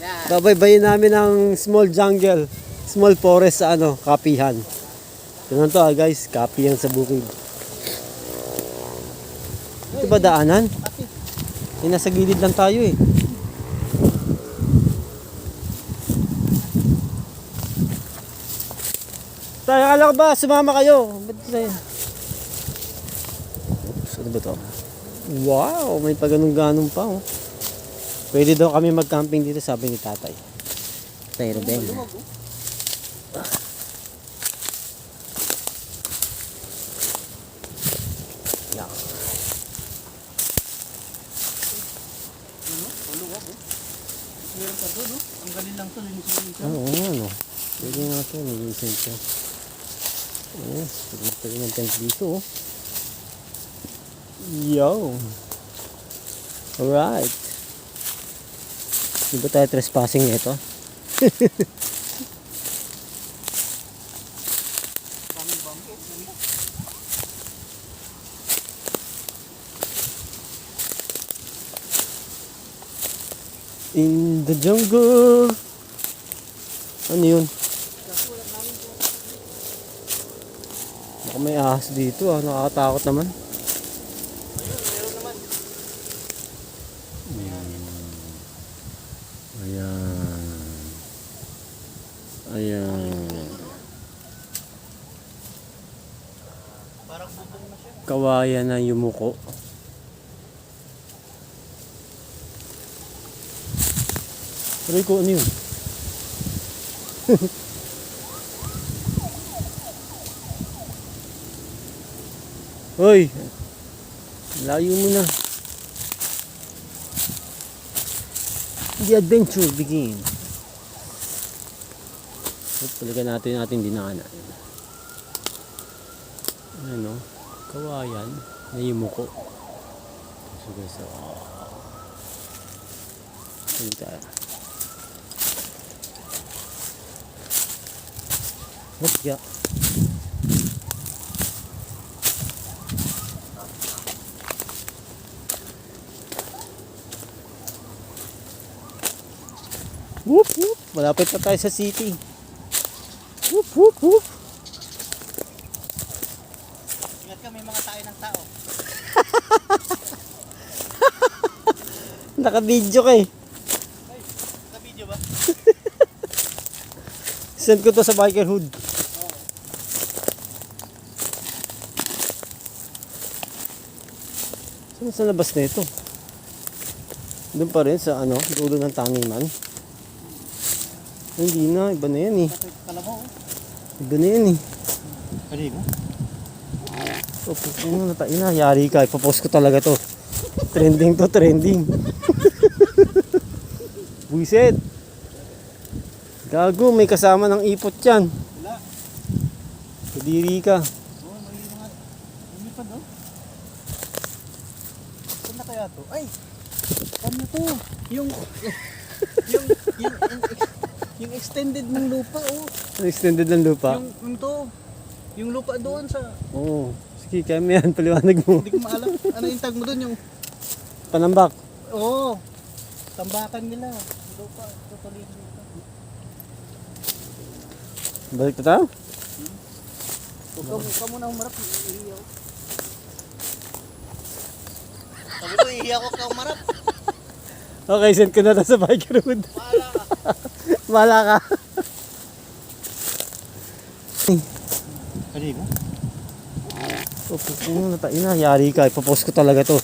Babaybayin namin ang small jungle, small forest sa ano, Kapihan. Tignan to guys, Kapihan sa bukid. Ito ba daanan? Nasa gilid lang tayo eh. Tayo, akala ko ba sumama kayo? Ba't tayo? Saan ba to? Wow, may paganong-ganong pa oh. Pwede daw kami mag-camping dito, sabi ni tatay. Tayo rin. Yeah. Meron pa doon, no? Ang galing lang to, linisin. Oo, ano. Pwede nga ito, nag-iisip ko. Oo, pwede ng tent dito, oh. Yo! Alright. Di ba tayo trespassing nito? In the jungle. Ano yun? Baka may ahas dito ah. Nakakatakot naman. Ayan. Ayan. Parang bubong na siya. Kawayan na yumuko. Pero ko ano yun? Hoy! Layo mo na. The adventure begins. Palikan natin ating dinaanan. Ano? Kawayan na yumuko. So guys, hindi tayo. Ya. Whoop whoop. Malapit na tayo sa city. Whoop whoop whoop. Ingat ka, may mga tayo ng tao. Naka-video ka eh. Ay, sa video ba? Send ko to sa biker hood. Saan sa labas na ito? Doon pa rin sa ano, dulo ng Tangiman. Hindi na, iba na yan eh. Kalabaw. Iba na yan eh. Pwede mo? Ano na tayo na, yari ka. Ipapost ko talaga to. Trending to, trending. Buisit. Gago, may kasama ng ipot yan. Wala. Kadiri ka. Oo, may mga lumipad, no? Saan na kaya to? Ay! Ano to? Yung yung extended ng lupa, oh. Extended ng lupa? Yung to. Yung lupa doon sa... Oo. Sige, kaya may yan, paliwanag mo. Hindi ko maalam. Ano yung tag mo doon? Yung... Panambak. Oo. Tambakan nila. Lupa. Tutuloy lupa. Balik na tayo? Huwag ka muna umarap. Iiyaw. Sabi ko, iiyaw ko ka umarap. Okay, send ko na sa biker hood. Bahala ka. Wala ka. Pwede mo? Ano na tayo na, yari ka. Ipapost ko talaga to.